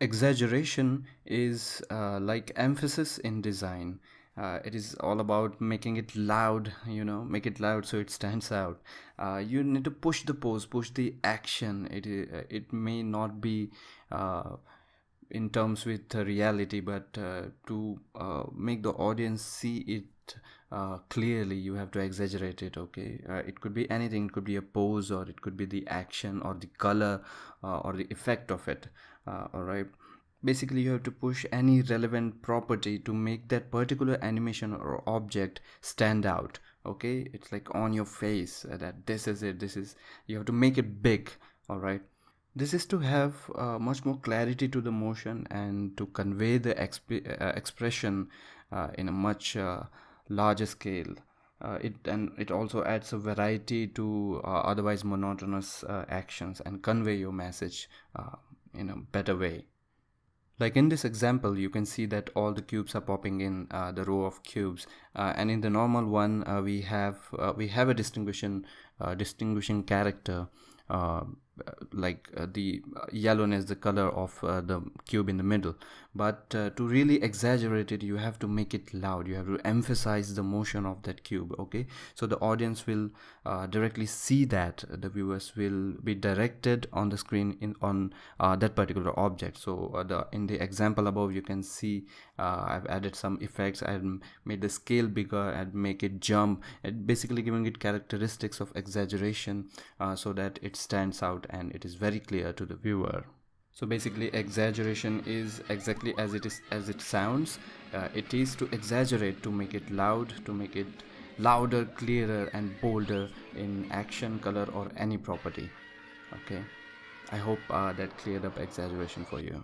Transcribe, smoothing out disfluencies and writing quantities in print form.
Exaggeration is like emphasis in design. It is all about making it loud, make it loud so it stands out. You need to push the pose, push the action. It may not be in terms with the reality, but to make the audience see it clearly, you have to exaggerate it. Okay, it could be anything. It could be a pose, or it could be the action, or the color, or the effect of it. All right, basically you have to push any relevant property to make that particular animation or object stand out. Okay, it's like on your face, that this is it, this is, you have to make it big. All right, this is to have much more clarity to the motion and to convey the expression in a much larger scale. It also adds a variety to otherwise monotonous actions, and convey your message in a better way. Like in this example, you can see that all the cubes are popping in the row of cubes, and in the normal one, we have a distinguishing character, uh, like the yellowness, the color of the cube in the middle. But to really exaggerate it, you have to make it loud. You have to emphasize the motion of that cube. Okay, so the audience will directly see that. The viewers will be directed on the screen on that particular object. So in the example above, you can see I've added some effects. I've made the scale bigger and make it jump, and basically giving it characteristics of exaggeration, so that it stands out and it is very clear to the viewer. So basically, exaggeration is exactly as it sounds. It is to exaggerate, to make it loud, to make it louder, clearer, and bolder in action, color, or any property. Okay, I hope that cleared up exaggeration for you.